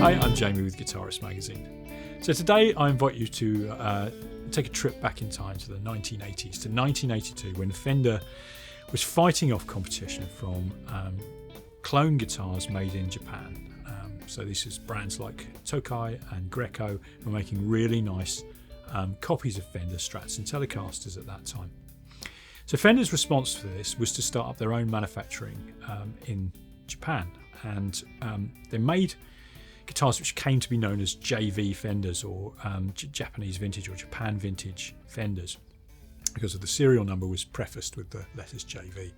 Hi, I'm Jamie with Guitarist magazine. So today I invite you to take a trip back in time to the 1980s, to 1982, when Fender was fighting off competition from clone guitars made in Japan. So this is brands like Tokai and Greco who were making really nice copies of Fender Strats and Telecasters at that time. So Fender's response to this was to start up their own manufacturing in Japan, and they made guitars which came to be known as JV Fenders, or Japanese vintage or Japan vintage Fenders, because of the serial number was prefaced with the letters JV.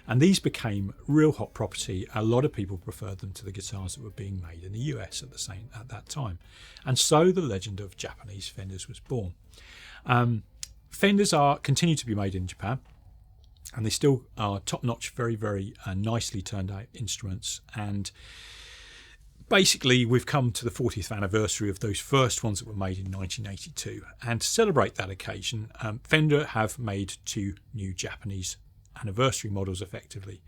And these became real hot property. A lot of people preferred them to the guitars that were being made in the US at that time. And so the legend of Japanese Fenders was born. Fenders continue to be made in Japan, and they still are top-notch, very, very nicely turned out instruments. And basically, we've come to the 40th anniversary of those first ones that were made in 1982. And to celebrate that occasion, Fender have made two new Japanese anniversary models, effectively.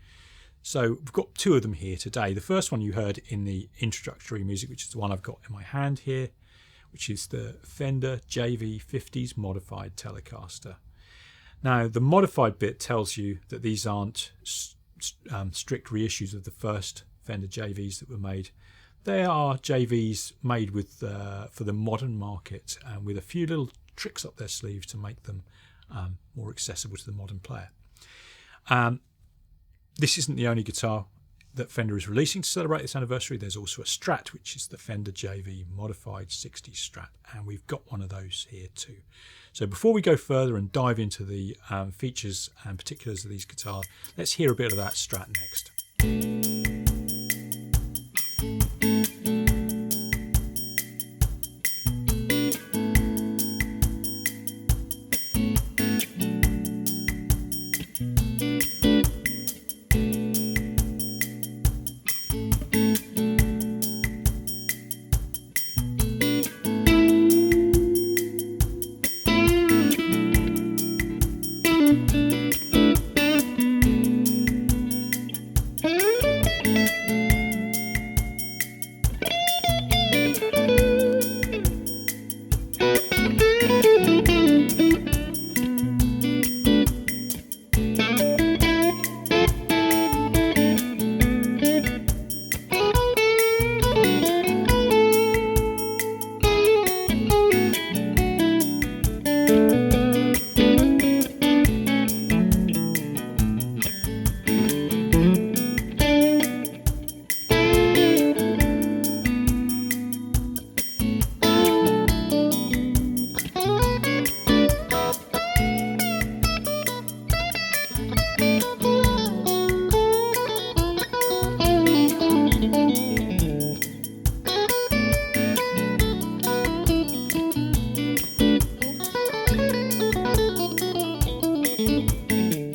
So we've got two of them here today. The first one you heard in the introductory music, which is the one I've got in my hand here, which is the Fender JV 50s modified Telecaster. Now, the modified bit tells you that these aren't strict reissues of the first Fender JVs that were made. They are JVs made with for the modern market, and with a few little tricks up their sleeves to make them more accessible to the modern player. This isn't the only guitar that Fender is releasing to celebrate this anniversary. There's also a Strat, which is the Fender JV modified 60s Strat, and we've got one of those here too. So before we go further and dive into the features and particulars of these guitars, let's hear a bit of that Strat next.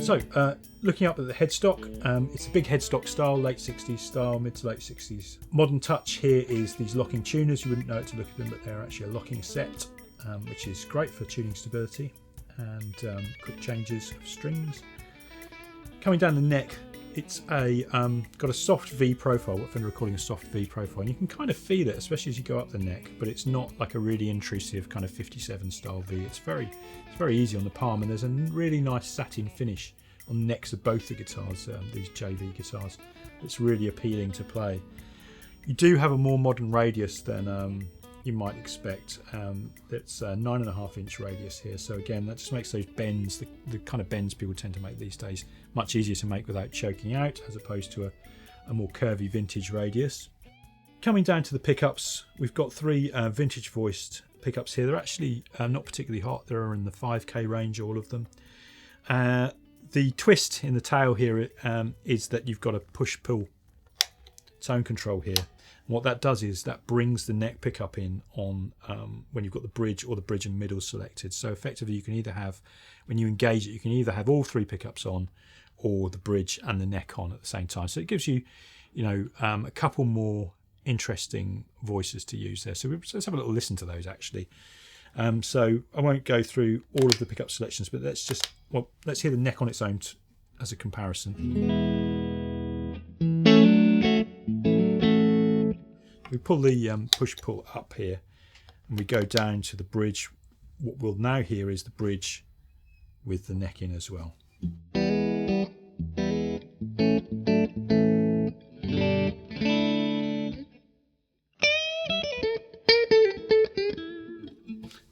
So, looking up at the headstock, it's a big headstock style, late 60s style, mid to late 60s. Modern touch here is these locking tuners. You wouldn't know it to look at them, but they're actually a locking set, which is great for tuning stability and quick changes of strings. Coming down the neck, it's got a soft V profile, what Fender are calling a soft V profile, and you can kind of feel it, especially as you go up the neck, but it's not like a really intrusive kind of 57 style V. It's very easy on the palm, and there's a really nice satin finish on the necks of both the guitars, these JV guitars. It's really appealing to play. You do have a more modern radius than you might expect. It's a 9.5 inch radius here, so again that just makes those bends, the kind of bends people tend to make these days, much easier to make without choking out, as opposed to a more curvy vintage radius. Coming down to the pickups, we've got three vintage voiced pickups here. They're actually not particularly hot. They're in the 5k range, all of them. The twist in the tail here is that you've got a push-pull tone control here. And what that does is that brings the neck pickup in on when you've got the bridge or the bridge and middle selected. So effectively you can either have, when you engage it, you can either have all three pickups on or the bridge and the neck on at the same time. So it gives you, a couple more interesting voices to use there. So let's have a little listen to those actually. So I won't go through all of the pickup selections, but let's hear the neck on its own as a comparison. We pull the push-pull up here and we go down to the bridge. What we'll now hear is the bridge with the neck in as well.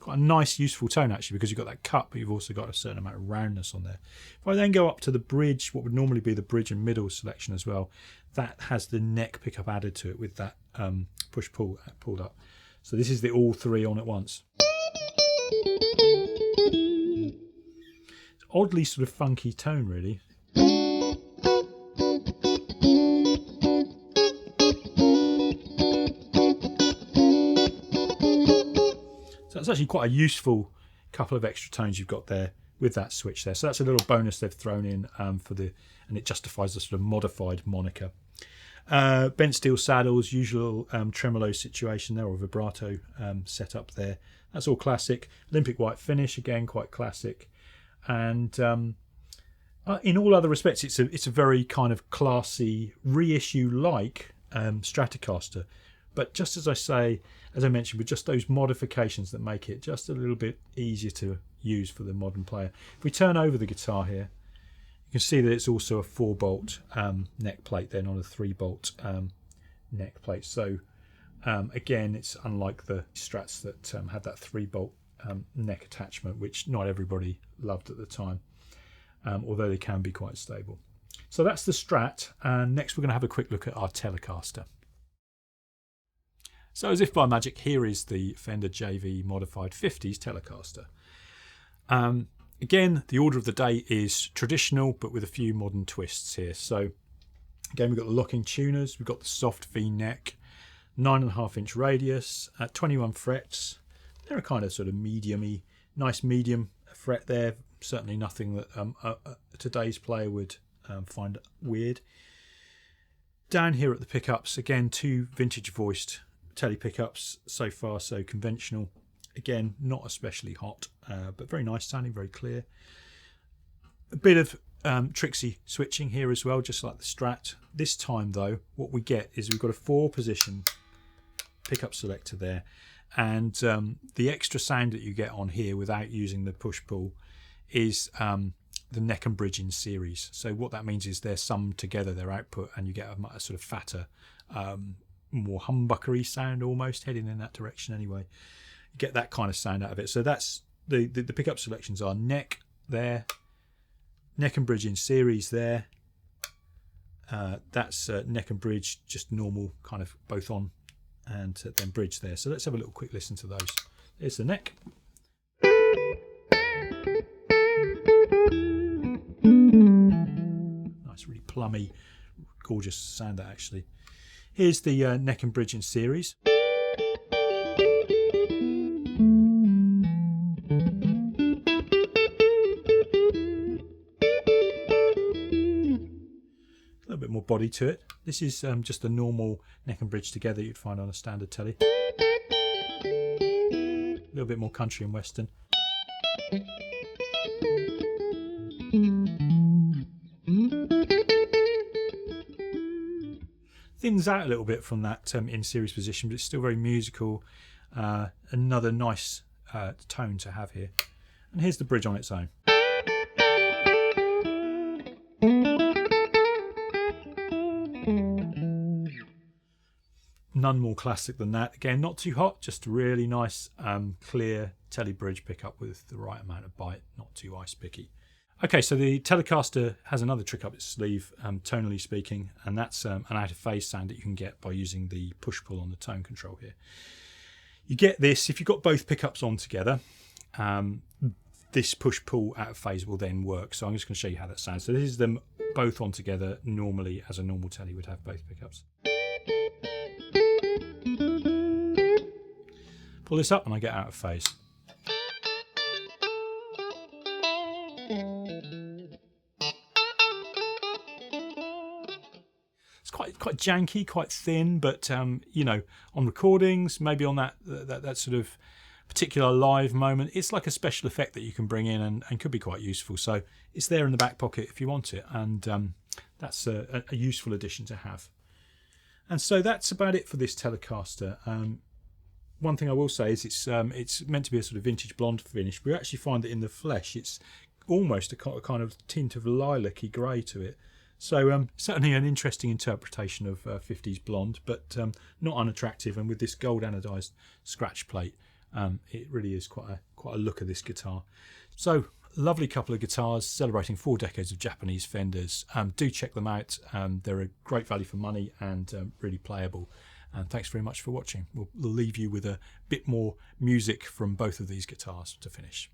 Quite a nice, useful tone actually, because you've got that cut, but you've also got a certain amount of roundness on there. If I then go up to the bridge, what would normally be the bridge and middle selection as well, that has the neck pickup added to it with that push-pull pulled up. So this is the all three on at once. It's oddly sort of funky tone, really. So that's actually quite a useful couple of extra tones you've got there with that switch there. So that's a little bonus they've thrown in for the, and it justifies the sort of modified moniker. Bent steel saddles, usual tremolo situation there, or vibrato setup there. That's all classic. Olympic white finish, again quite classic. And in all other respects, it's a very kind of classy reissue like Stratocaster. But just as I mentioned, with just those modifications that make it just a little bit easier to use for the modern player. If we turn over the guitar here, you can see that it's also a 4-bolt neck plate there, not a 3-bolt neck plate. So again, it's unlike the Strats that had that 3-bolt neck attachment, which not everybody loved at the time, although they can be quite stable. So that's the Strat, and next we're going to have a quick look at our Telecaster. So as if by magic, here is the Fender JV modified 50s Telecaster. Again, the order of the day is traditional, but with a few modern twists here. So again, we've got the locking tuners, we've got the soft V neck, 9.5-inch radius, 21 frets. They're a kind of sort of medium-y, nice medium fret there. Certainly nothing that today's player would find weird. Down here at the pickups, again, 2 vintage voiced Tele pickups, so far so conventional. Again, not especially hot, but very nice sounding, very clear. A bit of tricksy switching here as well, just like the Strat. This time though, what we get is we've got a 4-position pickup selector there, and the extra sound that you get on here without using the push-pull is the neck and bridge in series. So what that means is they're summed together, their output, and you get a sort of fatter, more humbuckery sound, almost heading in that direction anyway. You get that kind of sound out of it. So that's the pickup selections are neck there, neck and bridge in series there. That's neck and bridge, just normal, kind of both on, and then bridge there. So let's have a little quick listen to those. There's the neck. Nice, really plummy, gorgeous sound that actually. Here's the neck and bridge in series. A little bit more body to it. This is just a normal neck and bridge together you'd find on a standard Tele. A little bit more country and western. Thins out a little bit from that in-series position, but it's still very musical. Another nice tone to have here. And here's the bridge on its own. None more classic than that. Again, not too hot, just a really nice, clear Tele bridge pickup with the right amount of bite, not too ice picky. Okay, so the Telecaster has another trick up its sleeve, tonally speaking, and that's an out-of-phase sound that you can get by using the push-pull on the tone control here. You get this, if you've got both pickups on together, this push-pull out-of-phase will then work. So I'm just going to show you how that sounds. So this is them both on together normally, as a normal Tele would have both pickups. Pull this up and I get out of phase. It's quite janky, quite thin, but you know, on recordings, maybe on that sort of particular live moment, it's like a special effect that you can bring in and could be quite useful. So it's there in the back pocket if you want it, and that's a useful addition to have. And so that's about it for this Telecaster. One thing I will say is it's meant to be a sort of vintage blonde finish. We actually find that in the flesh it's almost a kind of tint of lilac-y grey to it. So certainly an interesting interpretation of 50s blonde, but not unattractive. And with this gold anodised scratch plate, it really is quite a look of this guitar. So lovely couple of guitars celebrating 4 decades of Japanese Fenders. Do check them out. They're a great value for money and really playable. And thanks very much for watching. We'll leave you with a bit more music from both of these guitars to finish.